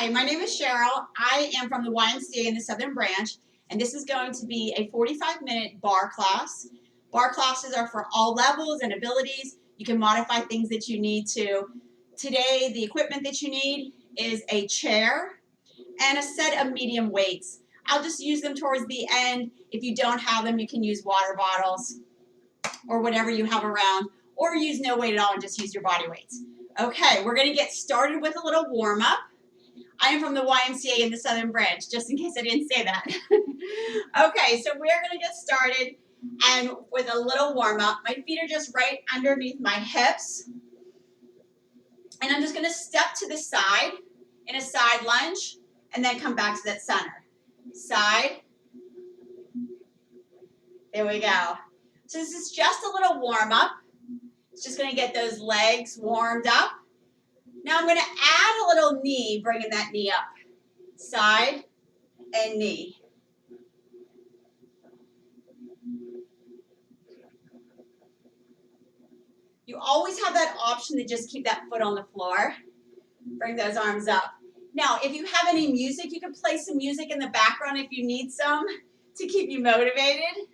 Hi, my name is Cheryl. I am from the YMCA in the Southern Branch, and this is going to be a 45-minute barre class. Barre classes are for all levels and abilities. You can modify things that you need to. Today, the equipment that you need is a chair and a set of medium weights. I'll just use them towards the end. If you don't have them, you can use water bottles or whatever you have around, or use no weight at all and just use your body weights. Okay, we're going to get started with a little warm-up. I am from the YMCA in the Southern Branch, just in case I didn't say that. Okay, so we're going to get started and with a little warm-up. My feet are just right underneath my hips. And I'm just going to step to the side in a side lunge and then come back to that center. Side. There we go. So this is just a little warm-up. It's just going to get those legs warmed up. Now I'm going to add a little knee, bringing that knee up. Side and knee. You always have that option to just keep that foot on the floor. Bring those arms up. Now, if you have any music, you can play some music in the background if you need some to keep you motivated.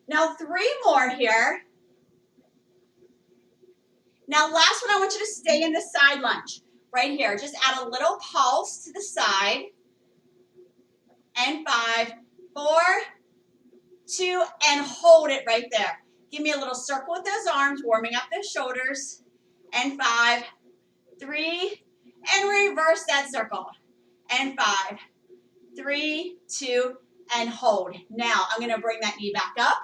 Now, 3 more here. Now, last one, I want you to stay in the side lunge. Right here, just add a little pulse to the side. And 5, 4, 2, and hold it right there. Give me a little circle with those arms, warming up those shoulders. And 5, 3, and reverse that circle. And 5, 3, 2, and hold. Now, I'm going to bring that knee back up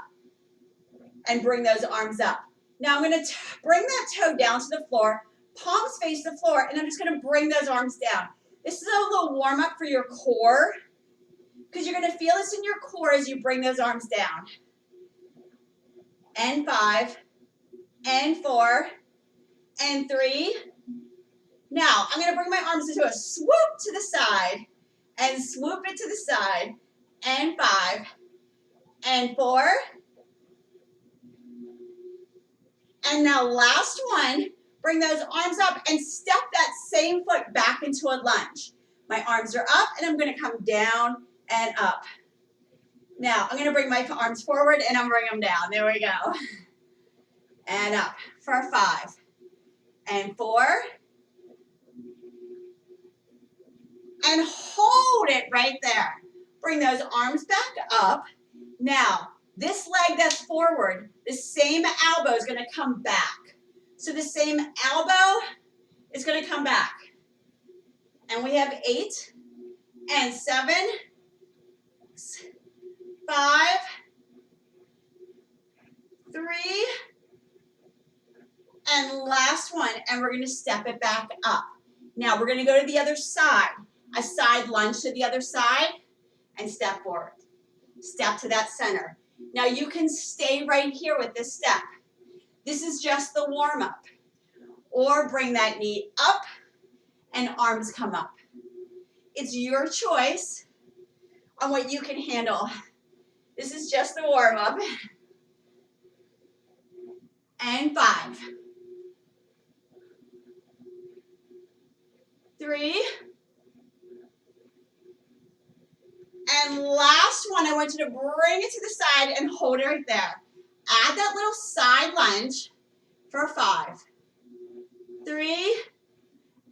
and bring those arms up. Now, I'm going to bring that toe down to the floor, palms face the floor, and I'm just going to bring those arms down. This is a little warm-up for your core because you're going to feel this in your core as you bring those arms down. And 5, and 4, and 3. Now, I'm going to bring my arms into a swoop to the side and swoop it to the side. And 5, and 4. And now last one, bring those arms up and step that same foot back into a lunge. My arms are up and I'm going to come down and up. Now, I'm going to bring my arms forward and I'm bringing them down. There we go. And up for 5, and 4. And hold it right there. Bring those arms back up. Now, this leg that's forward, the same elbow is going to come back. So the same elbow is going to come back. And we have 8, and 7, 5, 3, and last one. And we're going to step it back up. Now we're going to go to the other side. A side lunge to the other side and step forward. Step to that center. Now you can stay right here with this step. This is just the warm-up. Or bring that knee up and arms come up. It's your choice on what you can handle. This is just the warm-up. And 5, 3, and last one, I want you to bring it to the side and hold it right there. Add that little side lunge for 5, 3,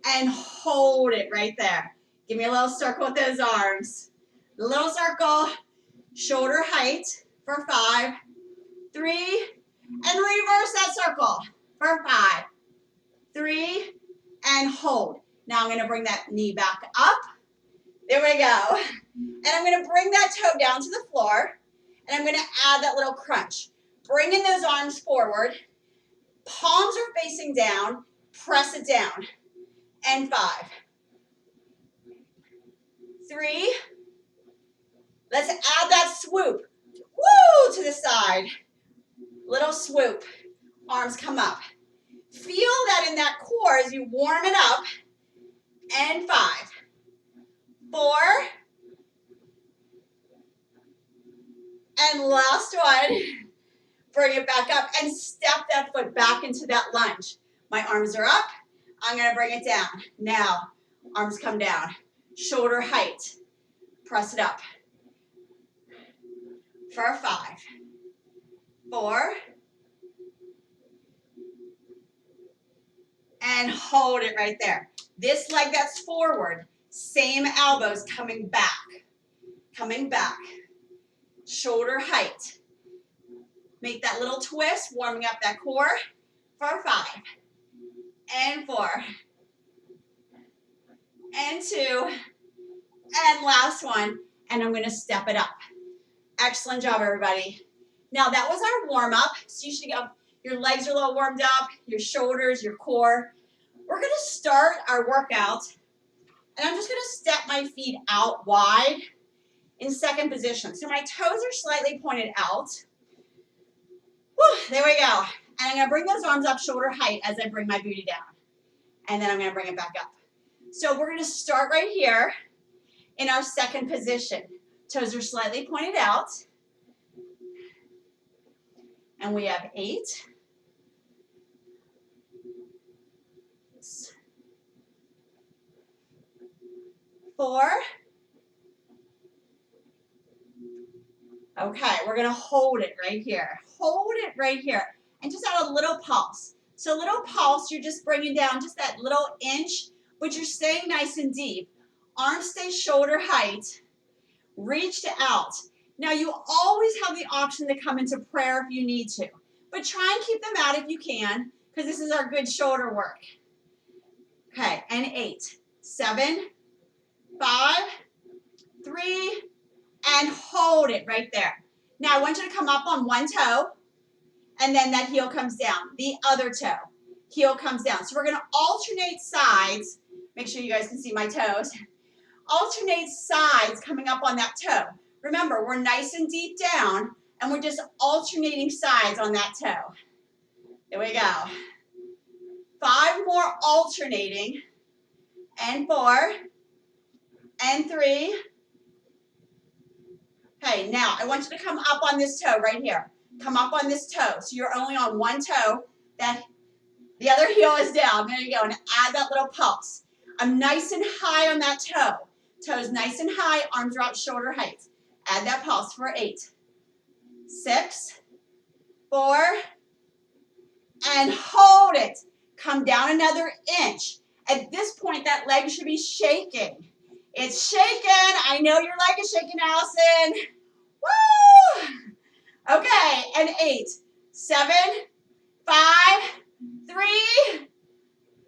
and hold it right there. Give me a little circle with those arms. A little circle, shoulder height for 5, 3, and reverse that circle for 5, 3, and hold. Now I'm going to bring that knee back up. There we go. And I'm going to bring that toe down to the floor. And I'm going to add that little crunch. Bringing those arms forward. Palms are facing down. Press it down. And 5, 3. Let's add that swoop. Woo! To the side. Little swoop. Arms come up. Feel that in that core as you warm it up. And 5, 4, and last one. Bring it back up and step that foot back into that lunge. My arms are up. I'm going to bring it down. Now, arms come down. shoulder height. Press it up. For 5, 4, and hold it right there. This leg that's forward, same elbows coming back, shoulder height. Make that little twist, warming up that core for 5, and 4, and 2, and last one, and I'm gonna step it up. Excellent job, everybody. Now that was our warm up, so you should go, your legs are a little warmed up, your shoulders, your core. We're gonna start our workout, and I'm just gonna step my feet out wide in second position. So my toes are slightly pointed out. Whew, there we go. And I'm gonna bring those arms up shoulder height as I bring my booty down. And then I'm gonna bring it back up. So we're gonna start right here in our second position. Toes are slightly pointed out. And we have 8, 4. Okay, we're gonna hold it right here. Hold it right here. And just add a little pulse. So a little pulse, you're just bringing down just that little inch, but you're staying nice and deep. Arms stay shoulder height. Reach to out. Now you always have the option to come into prayer if you need to, but try and keep them out if you can, because this is our good shoulder work. Okay, and 8, 7, 5, 3, and hold it right there. Now I want you to come up on one toe, and then that heel comes down. The other toe, heel comes down. So we're gonna alternate sides. Make sure you guys can see my toes. Alternate sides coming up on that toe. Remember, we're nice and deep down, and we're just alternating sides on that toe. There we go. 5 more alternating, and 4, and 3. Okay, now I want you to come up on this toe right here. Come up on this toe. So you're only on one toe. The other heel is down. There you go. And add that little pulse. I'm nice and high on that toe. Toes nice and high. Arms are out shoulder height. Add that pulse for 8, 6, 4, and hold it. Come down another inch. At this point, that leg should be shaking. It's shaking. I know your leg is shaking, Allison. Woo! Okay, and 8, 7, 5, 3.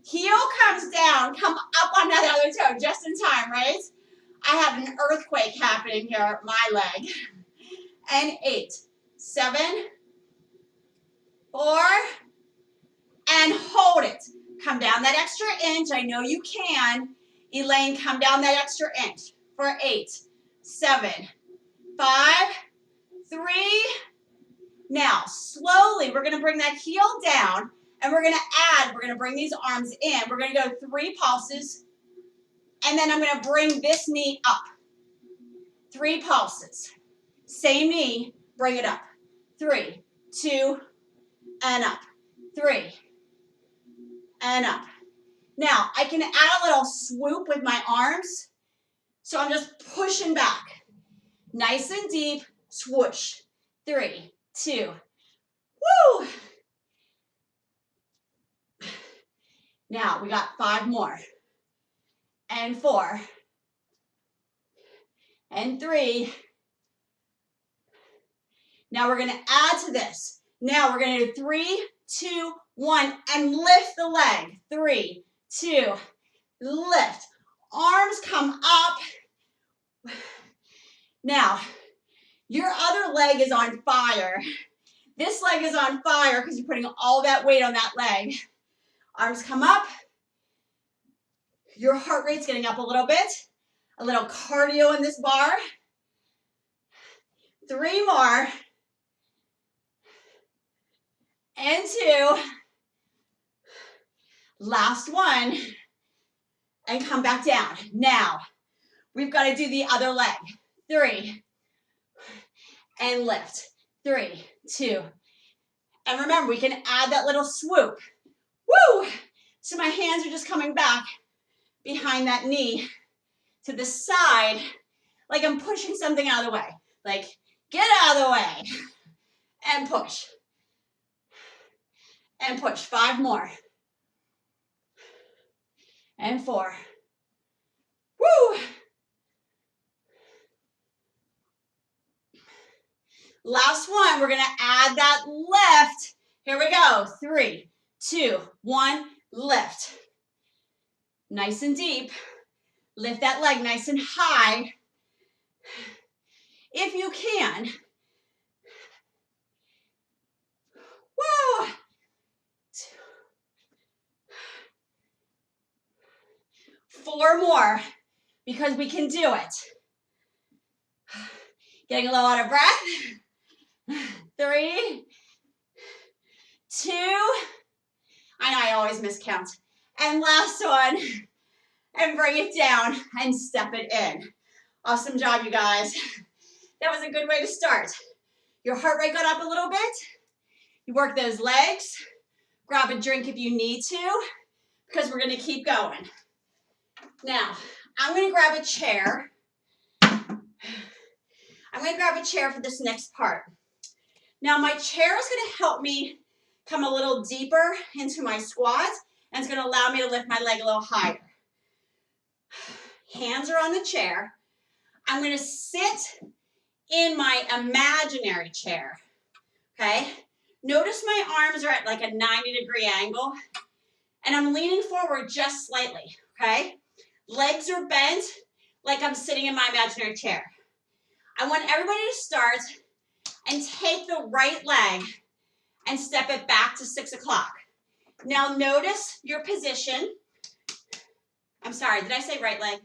Heel comes down. Come up on that other toe just in time, right? I have an earthquake happening here, my leg. And 8, 7, 4, and hold it. Come down that extra inch. I know you can. Elaine, come down that extra inch for 8, 7, 5, 3. Now, slowly, we're going to bring that heel down, and we're going to bring these arms in. We're going to go 3 pulses, and then I'm going to bring this knee up. 3 pulses. Same knee, bring it up. 3, 2, and up. 3, and up. Now, I can add a little swoop with my arms, so I'm just pushing back. Nice and deep, swoosh. 3, 2, woo! Now, we got 5 more. And 4. And 3. Now we're going to add to this. Now we're going to do 3, 2, 1, and lift the leg. 3, 2, lift. Arms come up. Now, your other leg is on fire. This leg is on fire because you're putting all that weight on that leg. Arms come up. Your heart rate's getting up a little bit. A little cardio in this bar. 3 more. And 2. Last one. And come back down. Now, we've got to do the other leg. 3. And lift. 3, 2. And remember, we can add that little swoop. Woo! So my hands are just coming back behind that knee to the side, like I'm pushing something out of the way. Like, get out of the way. And push. And push. 5 more. And 4. Woo! Last one, we're gonna add that lift. Here we go. 3, 2, 1, lift. Nice and deep. Lift that leg nice and high. If you can. Woo! 4 more, because we can do it. Getting a little out of breath. 3, 2, I know I always miscount. And last one, and bring it down and step it in. Awesome job, you guys. That was a good way to start. Your heart rate got up a little bit. You work those legs. Grab a drink if you need to, because we're gonna keep going. Now, I'm gonna grab a chair. I'm gonna grab a chair for this next part. Now, my chair is gonna help me come a little deeper into my squat, and it's gonna allow me to lift my leg a little higher. Hands are on the chair. I'm gonna sit in my imaginary chair, okay? Notice my arms are at like a 90-degree angle, and I'm leaning forward just slightly, okay? Legs are bent like I'm sitting in my imaginary chair. I want everybody to start and take the right leg and step it back to 6 o'clock. Now notice your position. I'm sorry, did I say right leg?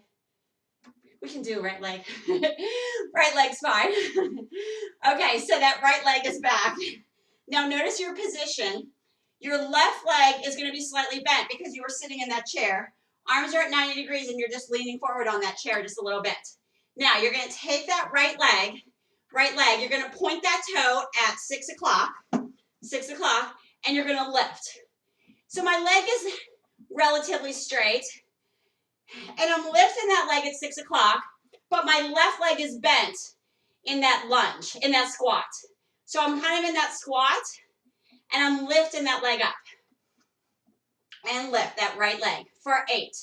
We can do right leg. Right leg's fine. Okay, so that right leg is back. Now notice your position. Your left leg is going to be slightly bent because you were sitting in that chair. Arms are at 90 degrees and you're just leaning forward on that chair just a little bit. Now you're going to take that right leg, you're going to point that toe at 6 o'clock, and you're going to lift. So my leg is relatively straight, and I'm lifting that leg at 6 o'clock, but my left leg is bent in that lunge, in that squat. So I'm kind of in that squat, and I'm lifting that leg up. And lift that right leg for 8,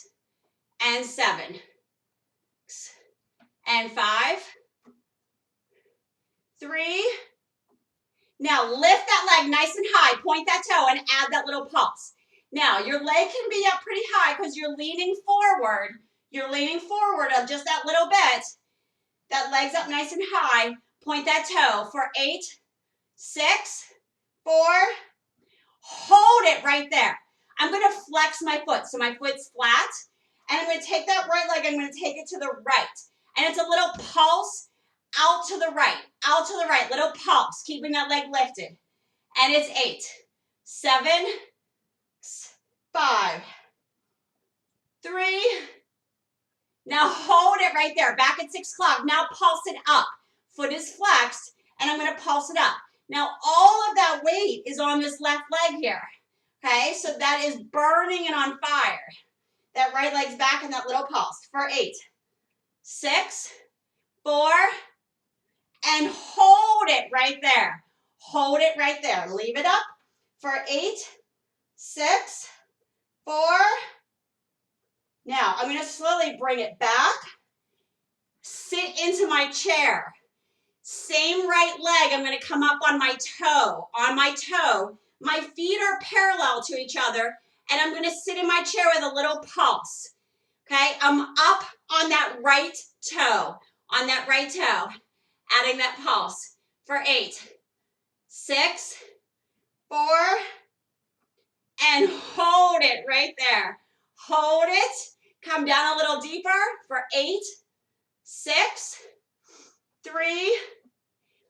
and 7, and 5, 3. Now lift that leg nice and high, point that toe, and add that little pulse. Now your leg can be up pretty high because you're leaning forward. You're leaning forward of just that little bit. That leg's up nice and high. Point that toe for 8, 6, 4. Hold it right there. I'm going to flex my foot, so my foot's flat, and I'm going to take that right leg, I'm going to take it to the right, and it's a little pulse out to the right, little pulse, keeping that leg lifted, and it's 8, 7, 5, 3, now hold it right there, back at 6 o'clock, now pulse it up, foot is flexed, and I'm going to pulse it up. Now all of that weight is on this left leg here. Okay, so that is burning and on fire. That right leg's back in that little pulse for 8, 6, 4, and hold it right there. Hold it right there. Leave it up for 8, 6, 4. Now, I'm going to slowly bring it back. Sit into my chair. Same right leg, I'm going to come up on my toe. My feet are parallel to each other, and I'm going to sit in my chair with a little pulse. Okay, I'm up on that right toe, adding that pulse for 8, 6, 4, and hold it right there. Hold it, come down a little deeper for 8, 6, 3,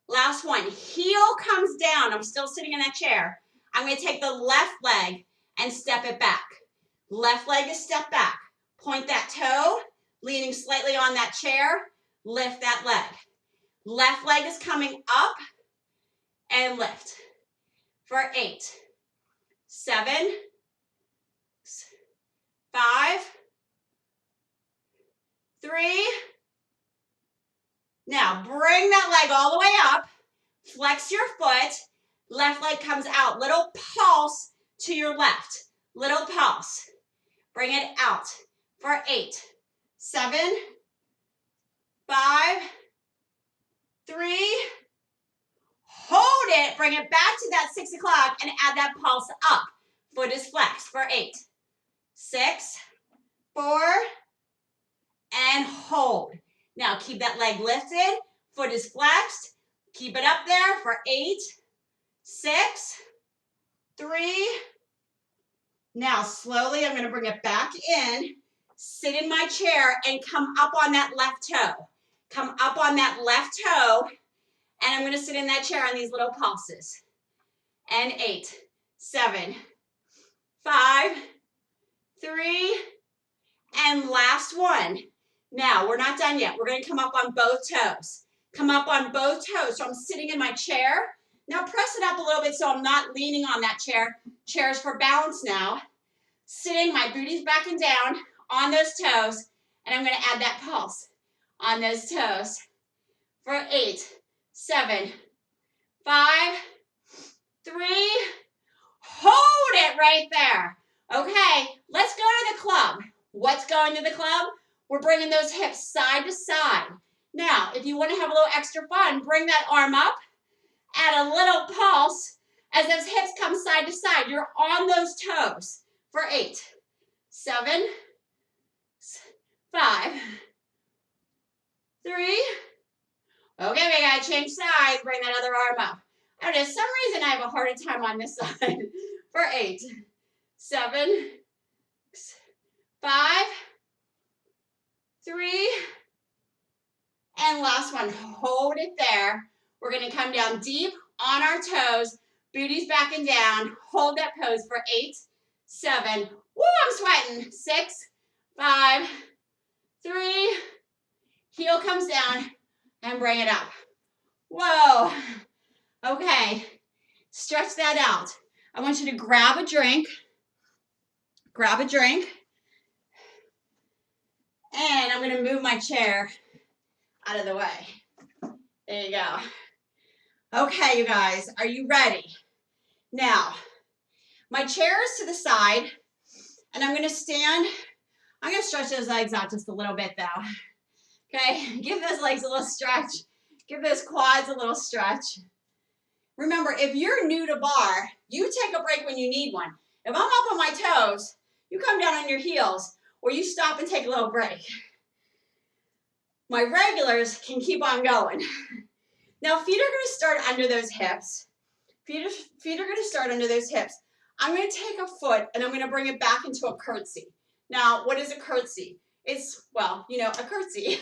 last one. Heel comes down, I'm still sitting in that chair. I'm going to take the left leg and step it back. Left leg is step back. Point that toe, leaning slightly on that chair. Lift that leg. Left leg is coming up and lift for 8, 7, 5, 3, 3. Now bring that leg all the way up. Flex your foot. Left leg comes out. Little pulse to your left. Little pulse. Bring it out for 8, 7, 5, 3. Hold it. Bring it back to that 6 o'clock and add that pulse up. Foot is flexed for 8, 6, 4, and hold. Now keep that leg lifted. Foot is flexed. Keep it up there for 8, 6, 3. Now slowly I'm going to bring it back in. Sit in my chair and come up on that left toe. Come up on that left toe. And I'm going to sit in that chair on these little pulses. And 8, 7, 5, 3, and last one. Now, we're not done yet. We're going to come up on both toes. Come up on both toes. So I'm sitting in my chair. Now press it up a little bit so I'm not leaning on that chair. Chair's for balance now. Sitting, my booty's back and down on those toes. And I'm going to add that pulse on those toes for 8, 7, 5, 3. Hold it right there. Okay, let's go to the club. What's going to the club? We're bringing those hips side to side. Now, if you want to have a little extra fun, bring that arm up, add a little pulse as those hips come side to side. You're on those toes for 8, 7, 5, 3. Okay, we gotta change sides. Bring that other arm up. I don't know, for some reason I have a harder time on this side for 8, 7, 5, 3, and last one. Hold it there. We're gonna come down deep on our toes, booty's back and down. Hold that pose for 8, 7, woo, I'm sweating, 6, 5, 3, heel comes down, and bring it up. Whoa. Okay, stretch that out. I want you to grab a drink. Grab a drink. And I'm going to move my chair out of the way. There you go. Okay, you guys, are you ready? Now, my chair is to the side, and I'm going to stand. I'm going to stretch those legs out just a little bit, though. Okay, give those legs a little stretch. Give those quads a little stretch. Remember, if you're new to barre, you take a break when you need one. If I'm up on my toes, you come down on your heels, or you stop and take a little break. My regulars can keep on going. Now, feet are going to start under those hips. Feet are going to start under those hips. I'm going to take a foot, and I'm going to bring it back into a curtsy. Now, what is a curtsy? It's, well, you know, a curtsy.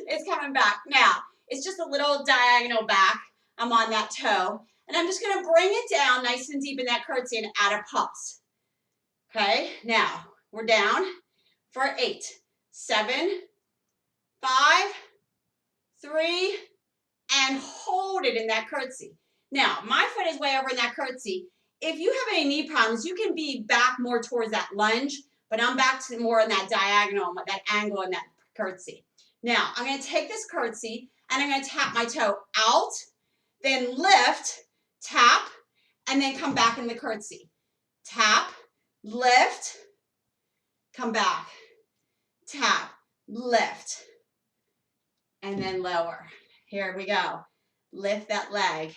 It's coming back. Now, it's just a little diagonal back. I'm on that toe. And I'm just going to bring it down nice and deep in that curtsy and add a pulse. Okay, now we're down for 8, 7, 5, 3, and hold it in that curtsy. Now, my foot is way over in that curtsy. If you have any knee problems, you can be back more towards that lunge, but I'm back to more in that diagonal, that angle in that curtsy. Now, I'm going to take this curtsy and I'm going to tap my toe out, then lift, tap, and then come back in the curtsy. Tap, lift, come back, tap, lift, and then lower. Here we go. Lift that leg,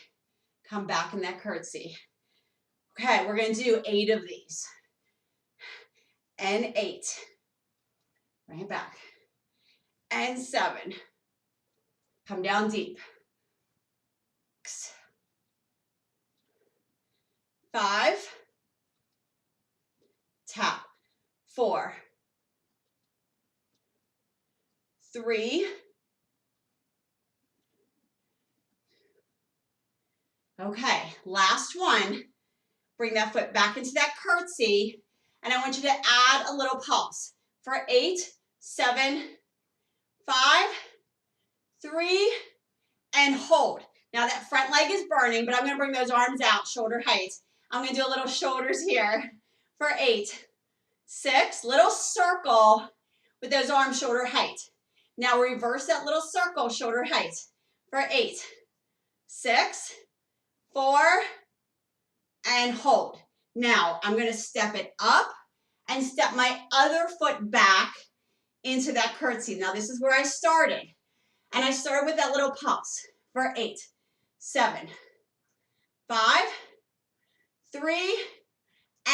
come back in that curtsy. Okay, we're going to do 8 of these. And 8. Bring it back. And 7. Come down deep. 6, 5. Tap. 4. 3. Okay, last one. Bring that foot back into that curtsy. And I want you to add a little pulse for 8, 7, 5, 3, and hold. Now that front leg is burning, but I'm going to bring those arms out, shoulder height. I'm going to do a little shoulders here for 8, 6, little circle with those arms shoulder height. Now reverse that little circle, shoulder height, for 8, 6, 4, and hold. Now I'm going to step it up and step my other foot back into that curtsy. Now this is where I started. And I started with that little pulse for 8, 7, 5, 3,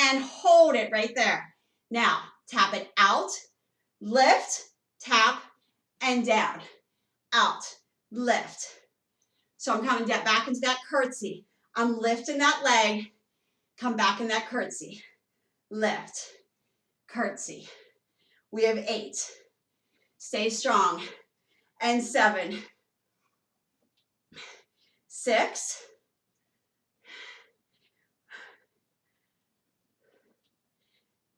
and hold it right there. Now tap it out, lift, tap, and down. Out, lift. So I'm coming back into that curtsy. I'm lifting that leg, come back in that curtsy. Lift, curtsy. We have 8. Stay strong. And 7, 6,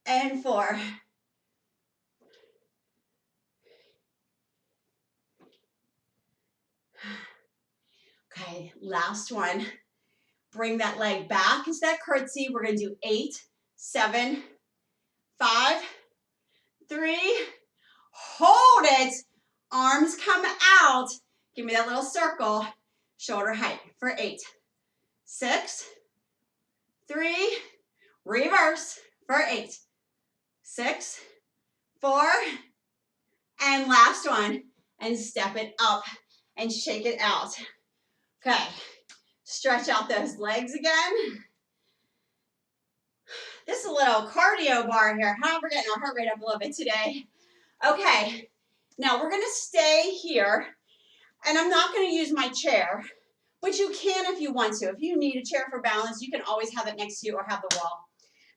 and 4. Okay, last one. Bring that leg back into that curtsy. We're going to do 8, 7, 5, 3, hold it. Arms come out. Give me that little circle. Shoulder height for 8, 6, 3, reverse for 8, 6, 4, and last one. And step it up and shake it out. Okay, stretch out those legs again. This is a little cardio bar here. We're getting our heart rate up a little bit today. Okay, now we're gonna stay here, and I'm not gonna use my chair, but you can if you want to. If you need a chair for balance, you can always have it next to you or have the wall.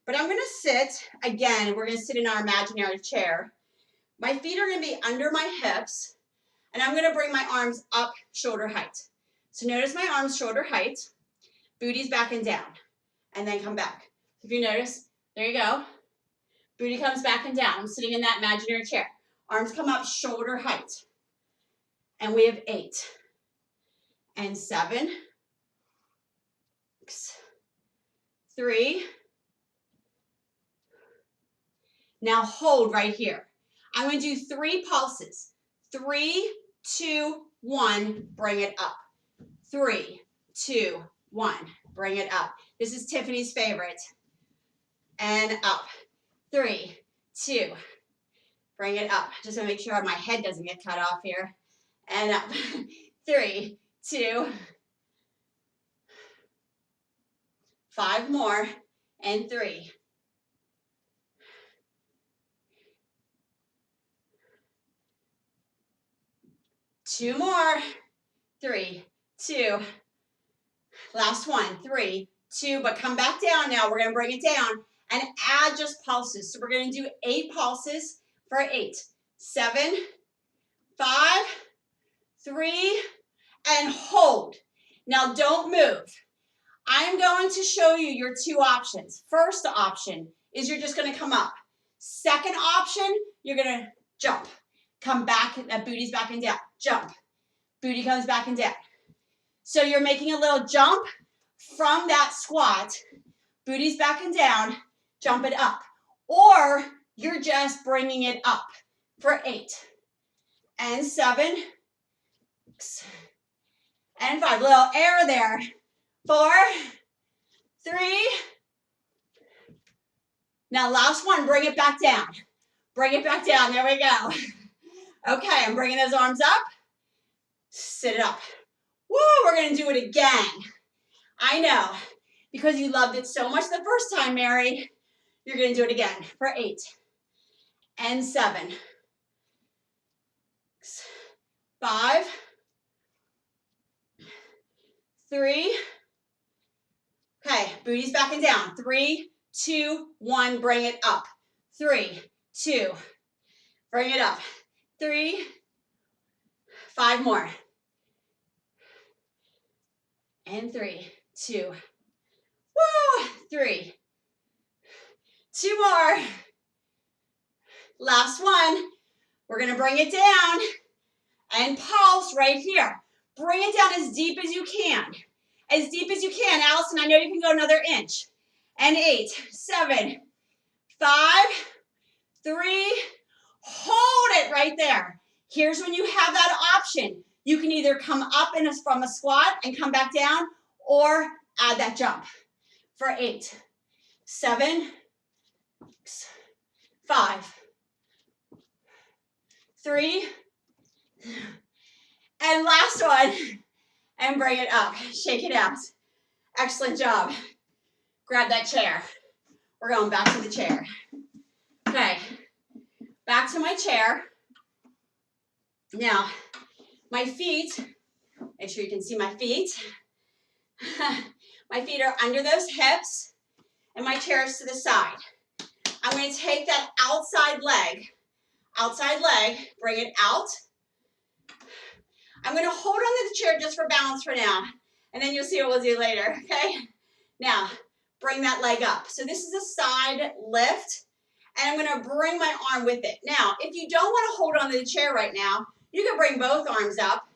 But I'm gonna sit, again, we're gonna sit in our imaginary chair. My feet are gonna be under my hips, and I'm gonna bring my arms up shoulder height. So notice my arms shoulder height, booty's back and down, and then come back. If you notice, there you go. Booty comes back and down. I'm sitting in that imaginary chair. Arms come up shoulder height. And we have 8 and 7, 6, 3. Now hold right here. I'm going to do 3 pulses. 3, 2, 1, bring it up. 3, 2, 1, bring it up. This is Tiffany's favorite. And up. 3, 2, bring it up. Just want to make sure my head doesn't get cut off here. And up. 3, 2, 5 more, and 3. 2 more. 3, 2. Last one. 3, 2. But come back down now. We're going to bring it down and add just pulses. So we're going to do 8 pulses for 8, 7, 5, 3, and hold. Now don't move. I'm going to show you your 2 options. First option is you're just going to come up. Second option, you're going to jump. Come back, that booty's back and down. Jump. Booty comes back and down. So you're making a little jump from that squat. Booty's back and down. Jump it up. Or you're just bringing it up for 8 and 7 and 5. Little air there. 4, 3. Now last one, bring it back down. Bring it back down. There we go. Okay, I'm bringing those arms up. Sit it up. Woo, we're going to do it again. I know, because you loved it so much the first time, Mary. You're going to do it again for 8 and 7, 5, 3. Okay, booty's back and down. 3, 2, 1, bring it up. 3, 2, bring it up. 3, 5 more. And 3, 2. Woo! 3. 2 more. Last one. We're going to bring it down and pulse right here. Bring it down as deep as you can. As deep as you can. Allison, I know you can go another inch. And 8, 7, 5, 3. Hold right there. Here's when you have that option. You can either come up from a squat and come back down, or add that jump for 8, 7, 5, 3, and last one, and bring it up. Shake it out. Excellent job. Grab that chair. We're going back to the chair. Okay, back to my chair. Now, my feet, make sure you can see my feet. My feet are under those hips, and my chair is to the side. I'm going to take that outside leg, bring it out. I'm going to hold on to the chair just for balance for now, and then you'll see what we'll do later, okay? Now, bring that leg up. So this is a side lift, and I'm going to bring my arm with it. Now, if you don't want to hold on to the chair right now, you can bring both arms up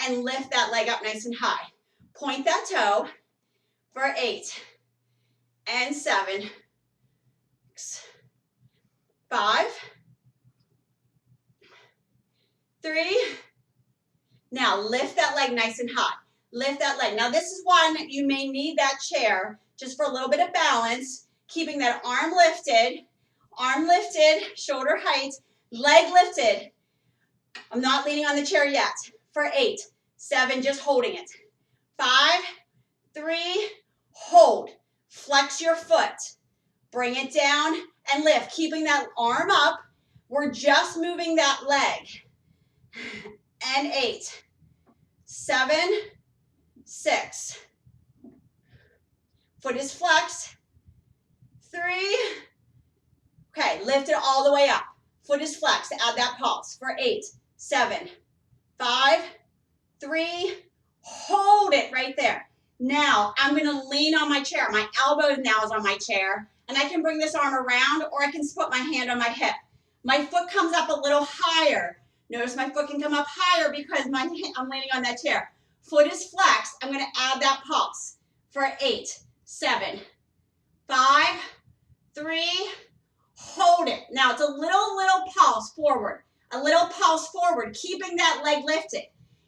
and lift that leg up nice and high. Point that toe for 8 and 7, 6, 5, 3. Now lift that leg nice and high. Lift that leg. Now this is one you may need that chair just for a little bit of balance, keeping that arm lifted, shoulder height, leg lifted. I'm not leaning on the chair yet. For 8, 7, just holding it. 5, 3, hold. Flex your foot. Bring it down and lift, keeping that arm up. We're just moving that leg. And 8, 7, 6. Foot is flexed. 3. Okay, lift it all the way up. Foot is flexed. Add that pulse for 8, 7, 5, 3. Hold it right there. Now, I'm going to lean on my chair. My elbow now is on my chair, and I can bring this arm around, or I can put my hand on my hip. My foot comes up a little higher. Notice my foot can come up higher because I'm leaning on that chair. Foot is flexed. I'm going to add that pulse for 8, 7, 5, 3. Hold it. Now, it's a little pulse forward. A little pulse forward, keeping that leg lifted.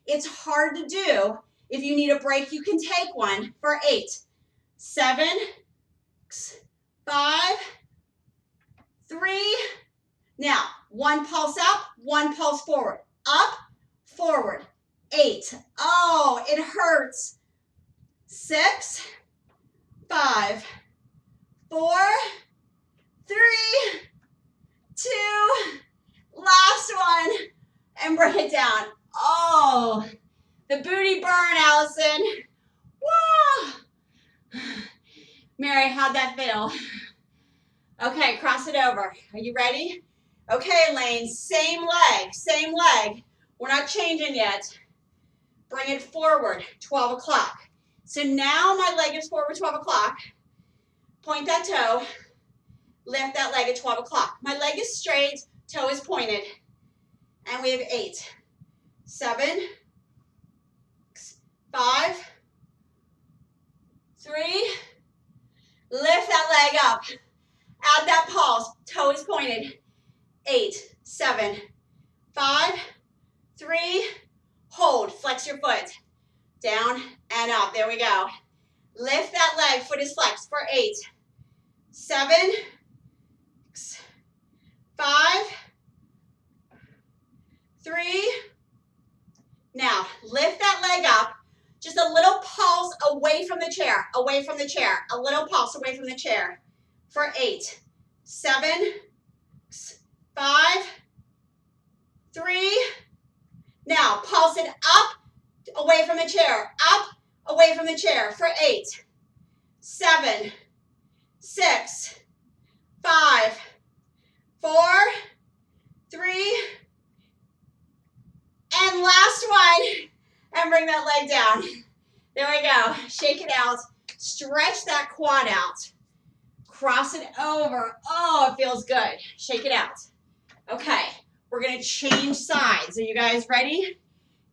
It's hard to do. If you need a break, you can take one for 8, 7, 5, 3. Now, one pulse up, one pulse forward. Up, forward. 8. Oh, it hurts. 6, 5, 4, 3, 2. Last one. And bring it down. Oh, the booty burn, Allison. Whoa. Mary, how'd that feel? Okay, cross it over. Are you ready? Okay, Lane, same leg. We're not changing yet. Bring it forward, 12 o'clock. So now my leg is forward, 12 o'clock. Point that toe. Lift that leg at 12 o'clock. My leg is straight, toe is pointed. And we have 8, 7, 5, 3. Lift that leg up. Add that pulse. Toe is pointed. 8, 7, 5, 3. Hold. Flex your foot. Down and up. There we go. Lift that leg. Foot is flexed for 8, 7, 5, 3. Now, lift that leg up. Just a little pulse away from the chair. A little pulse away from the chair. For 8, 7, 5, 3. Now, pulse it up, away from the chair. Up, away from the chair. For 8, 7, 6, 5, 4, 3. And last one. And bring that leg down. There we go. Shake it out. Stretch that quad out. Cross it over. Oh, it feels good. Shake it out. Okay, we're going to change sides. Are you guys ready?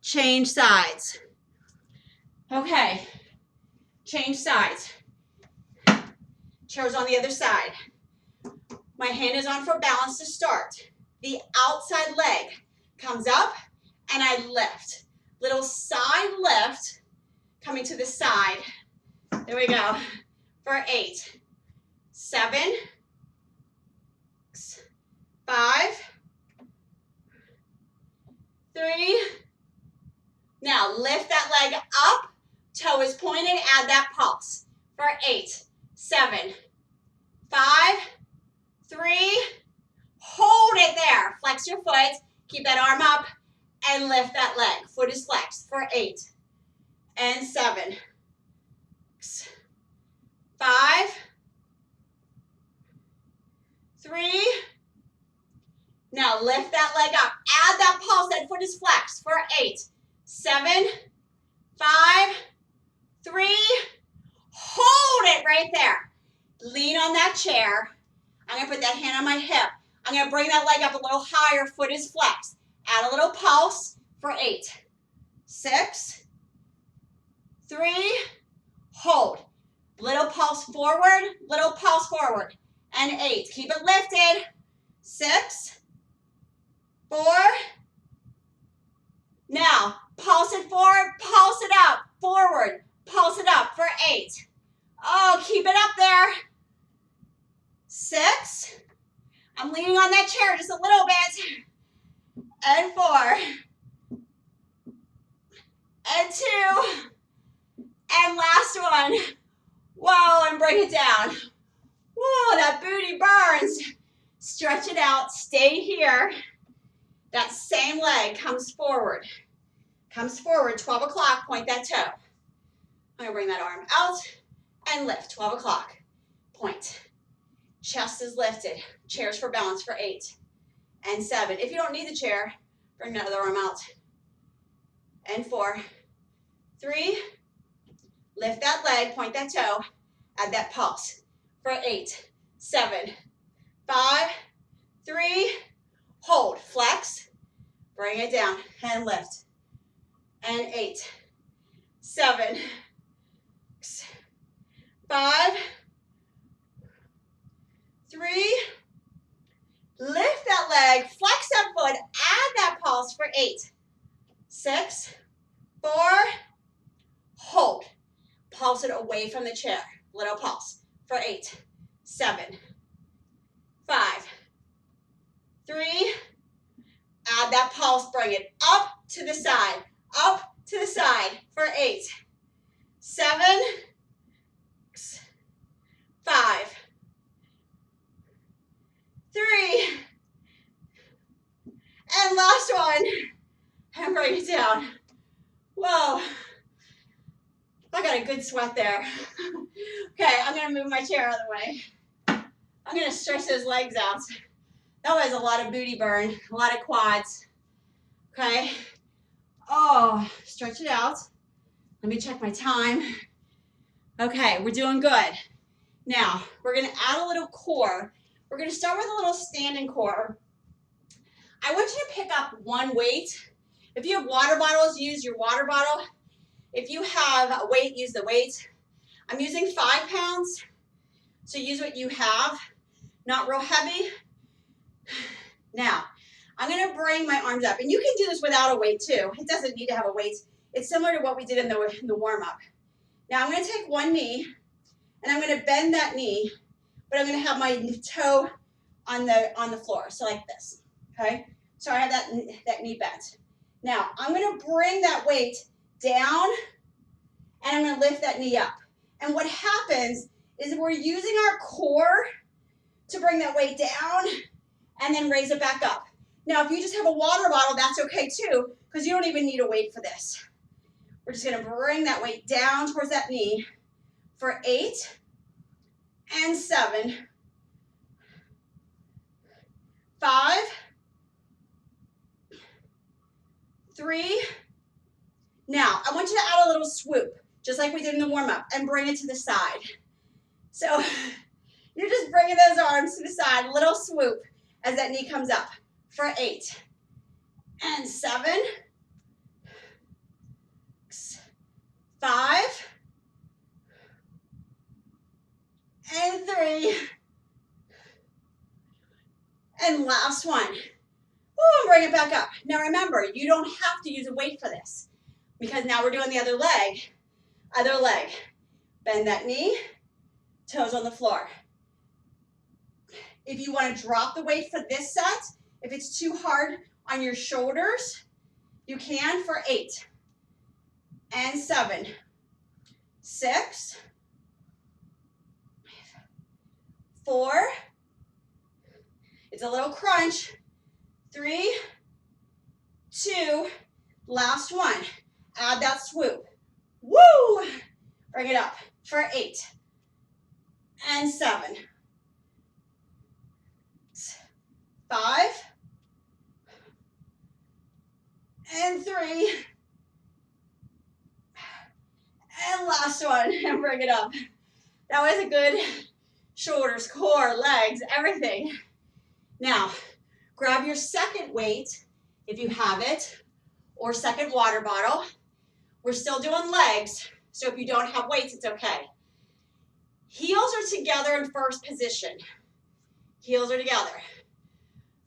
Change sides. Okay, change sides. Chair's on the other side. My hand is on for balance to start. The outside leg. comes up, and I lift. Little side lift, coming to the side. There we go. For 8, 7, 5, 3. Now lift that leg up, toe is pointed, add that pulse. For 8, 7, 5, 3, hold it there. Flex your foot, keep that arm up, and lift that leg. Foot is flexed. For 8, and 7, 5, 3. Now lift that leg up. Add that pulse. That foot is flexed. For 8, 7, 5, 3. Hold it right there. Lean on that chair. I'm going to put that hand on my hip. I'm going to bring that leg up a little higher. Foot is flexed. Add a little pulse. For 8, 6, 3. Hold. Little pulse forward. Little pulse forward. And 8. Keep it lifted. 6, 4. Now, pulse it forward, pulse it up, forward, pulse it up for 8. Oh, keep it up there. 6. I'm leaning on that chair just a little bit. And 4. And 2. And last one. Whoa, and bring it down. Whoa, that booty burns. Stretch it out, stay here. That same leg comes forward. Comes forward, 12 o'clock, point that toe. I'm gonna bring that arm out and lift, 12 o'clock, point. Chest is lifted, chairs for balance for 8 and 7. If you don't need the chair, bring that other arm out. And 4, 3, lift that leg, point that toe, add that pulse for 8, 7, 5, 3, hold, flex, bring it down, and lift. And 8, 7, 5, 3, lift that leg, flex that foot, add that pulse for 8, 6, 4, hold. Pulse it away from the chair, little pulse for 8, 7, 5, 3, add that pulse, bring it up to the side for 8, 7, 5, 3, and last one, and bring it down. Whoa, I got a good sweat there. Okay, I'm gonna move my chair out of the way. I'm gonna stretch those legs out. That was a lot of booty burn, a lot of quads. Okay. Oh, stretch it out. Let me check my time. Okay, we're doing good. Now, we're gonna add a little core. We're gonna start with a little standing core. I want you to pick up one weight. If you have water bottles, use your water bottle. If you have a weight, use the weight. I'm using 5 pounds, so use what you have. Not real heavy. Now, I'm going to bring my arms up, and you can do this without a weight too. It doesn't need to have a weight. It's similar to what we did in the warm-up. Now, I'm going to take one knee, and I'm going to bend that knee, but I'm going to have my toe on the floor, so like this, okay? So I have that knee bent. Now, I'm going to bring that weight down, and I'm going to lift that knee up. And what happens is we're using our core to bring that weight down and then raise it back up. Now, if you just have a water bottle, that's okay too, because you don't even need a weight for this. We're just going to bring that weight down towards that knee for 8 and 7, 5, 3. Now, I want you to add a little swoop, just like we did in the warm-up, and bring it to the side. So you're just bringing those arms to the side, little swoop as that knee comes up for 8 and 7, 5 and 3, and last one Woo, and bring it back up. Now remember, you don't have to use a weight for this because now we're doing the other leg. Other leg. Bend that knee, toes on the floor. If you want to drop the weight for this set, if it's too hard on your shoulders, you can for 8 and 7, 6, 4, it's a little crunch, 3, 2, last one. Add that swoop. Woo! Bring it up for 8 and 7, 5 and 3 and last one, and bring it up. That was a good shoulders, core, legs, everything. Now, grab your second weight if you have it, or second water bottle. We're still doing legs, so if you don't have weights, it's okay. Heels are together in first position. Heels are together.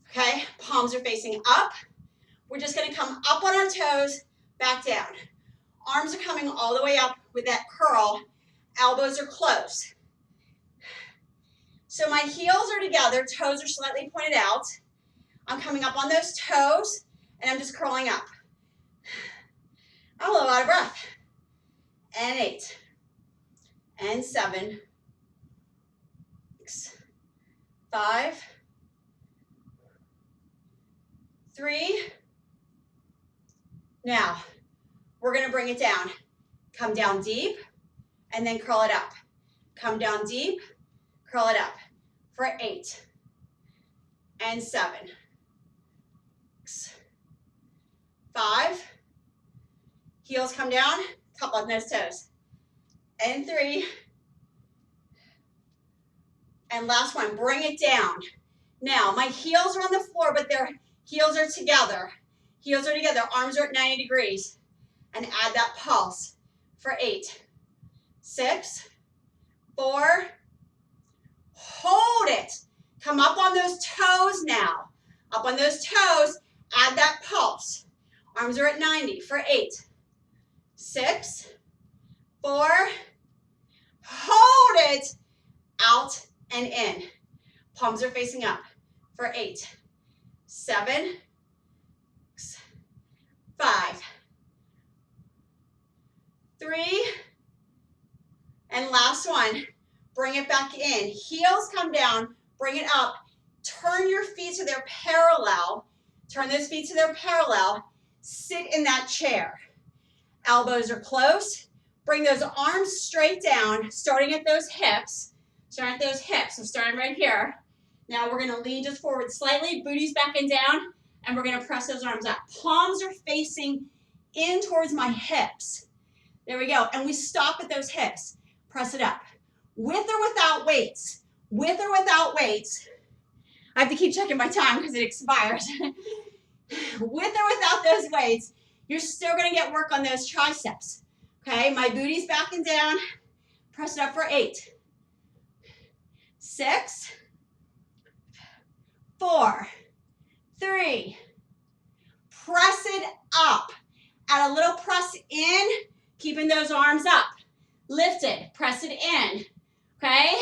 Okay, palms are facing up. We're just gonna come up on our toes, back down. Arms are coming all the way up with that curl. Elbows are close. So my heels are together, toes are slightly pointed out. I'm coming up on those toes, and I'm just curling up. I'm a little out of breath. And 8, and 7, 6, 5, 3. Now, we're gonna bring it down. Come down deep, and then curl it up. Come down deep, curl it up for 8, and 7, 6, 5, heels come down, top on those toes, and 3, and last one, bring it down. Now, my heels are on the floor, but their heels are together. Heels are together, arms are at 90 degrees, and add that pulse for 8, 6, 4, hold it. Come up on those toes now. Up on those toes, add that pulse. Arms are at 90 for 8, 6, 4, hold it, out and in. Palms are facing up for 8, 7, 6, 5, 3, and last one. Bring it back in. Heels come down, bring it up. Turn your feet so they're parallel. Turn those feet so they're parallel. Sit in that chair. Elbows are close. Bring those arms straight down, starting at those hips. Starting at those hips, so starting right here. Now we're gonna lean just forward slightly, booties back and down, and we're gonna press those arms up. Palms are facing in towards my hips. There we go, and we stop at those hips. Press it up. With or without weights. With or without weights. I have to keep checking my time because it expires. With or without those weights, you're still gonna get work on those triceps. Okay, my booty's back and down. Press it up for 8, 6, 4, 3. Press it up. Add a little press in, keeping those arms up. Lift it, press it in. Okay,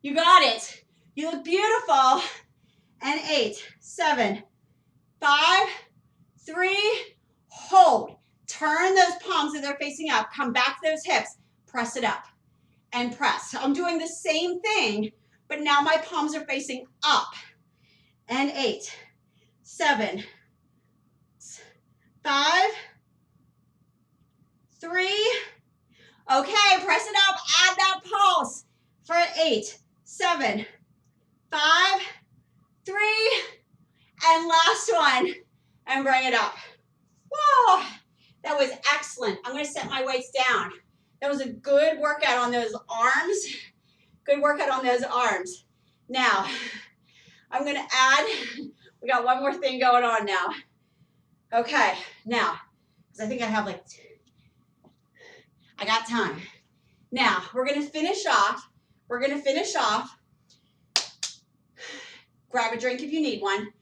you got it. You look beautiful. And 8, 7, 5, 3, hold. Turn those palms so they're facing up. Come back to those hips. Press it up and press. I'm doing the same thing, but now my palms are facing up. And 8, 7, 5, 3. Okay, press it up. Add that pulse for 8, 7, 5, 3, and last one, and bring it up. Whoa, that was excellent. I'm gonna set my weights down. That was a good workout on those arms. Good workout on those arms. Now, I'm gonna add, we got one more thing going on now. Okay, now, because I think I have like, I got time. Now, we're gonna finish off. Grab a drink if you need one.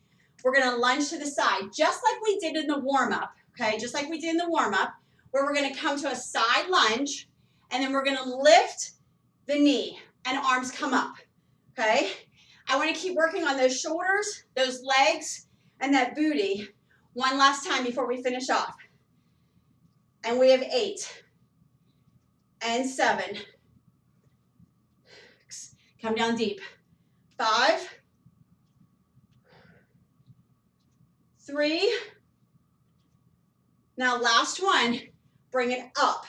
We're gonna lunge to the side, just like we did in the warm-up, okay? Just like we did in the warm-up, where we're gonna come to a side lunge, and then we're gonna lift the knee and arms come up, okay? I wanna keep working on those shoulders, those legs, and that booty one last time before we finish off. And we have 8 and 7. Come down deep. 5, 3. Now last one, bring it up.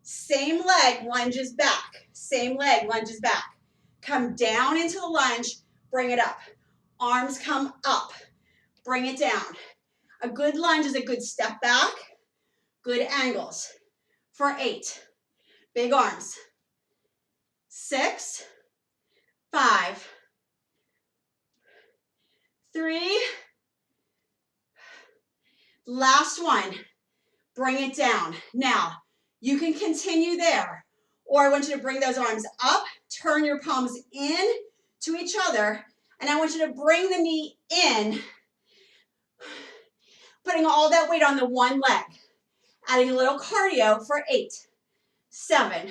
Same leg lunges back. Same leg lunges back. Come down into the lunge, bring it up. Arms come up, bring it down. A good lunge is a good step back, good angles. For 8, big arms. 6, 5, 3, last one, bring it down. Now, you can continue there, or I want you to bring those arms up, turn your palms in to each other, and I want you to bring the knee in, putting all that weight on the one leg, adding a little cardio for 8, 7,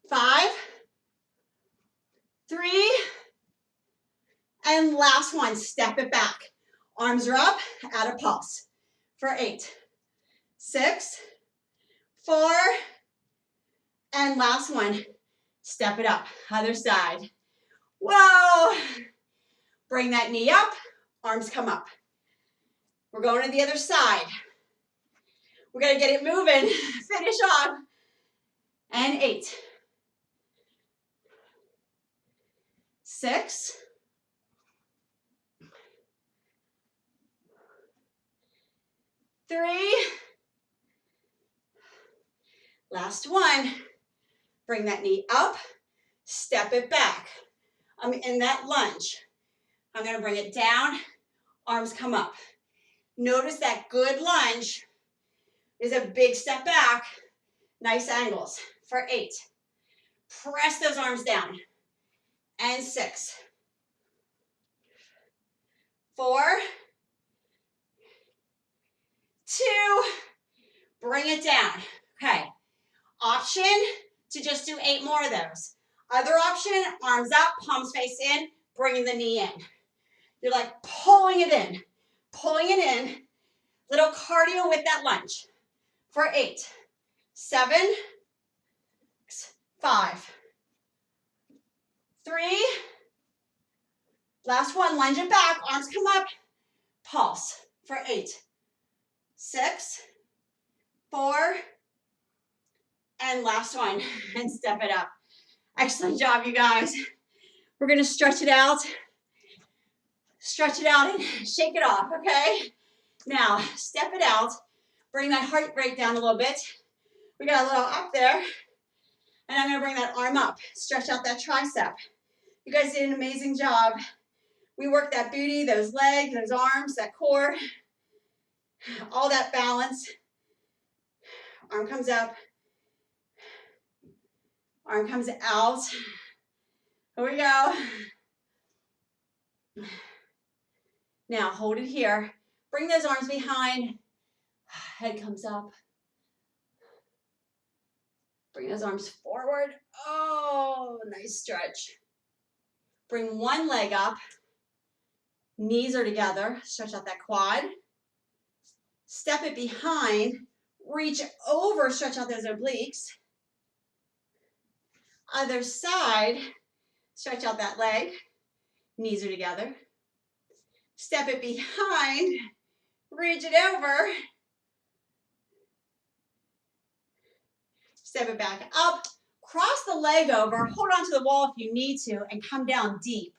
5, 3, and last one, step it back. Arms are up, add a pulse for 8, 6, 4, and last one, step it up, other side. Whoa! Bring that knee up, arms come up. We're going to the other side. We're gonna get it moving, finish off, and 8, 6, 3, last one, bring that knee up, step it back. I'm in that lunge. I'm gonna bring it down, arms come up. Notice that good lunge is a big step back, nice angles for 8. Press those arms down, and 6, 4, 2, bring it down. Okay, option to just do 8 more of those. Other option, arms up, palms face in, bringing the knee in. You're like pulling it in, little cardio with that lunge for 8, 7, 5, 3, last one, lunge it back, arms come up, pulse for 8, 6, 4, and last one, and step it up. Excellent job, you guys. We're gonna stretch it out and shake it off, okay? Now, step it out, bring that heart rate down a little bit. We got a little up there, and I'm gonna bring that arm up, stretch out that tricep. You guys did an amazing job. We worked that booty, those legs, those arms, that core, all that balance. Arm comes up, arm comes out. Here we go. Now hold it here. Bring those arms behind. Head comes up. Bring those arms forward. Oh, nice stretch. Bring one leg up. Knees are together. Stretch out that quad. Step it behind. Reach over. Stretch out those obliques. Other side. Stretch out that leg. Knees are together. Step it behind. Reach it over. Step it back up. Cross the leg over. Hold on to the wall if you need to and come down deep.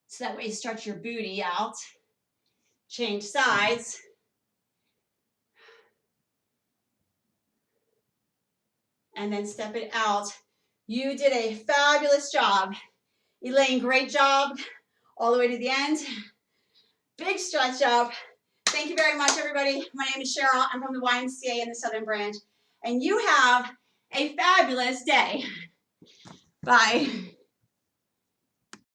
So that way you stretch your booty out. Change sides. And then step it out. You did a fabulous job. Elaine, great job. All the way to the end. Big stretch up. Thank you very much, everybody. My name is Cheryl. I'm from the YMCA in the Southern Branch. And you have a fabulous day. Bye.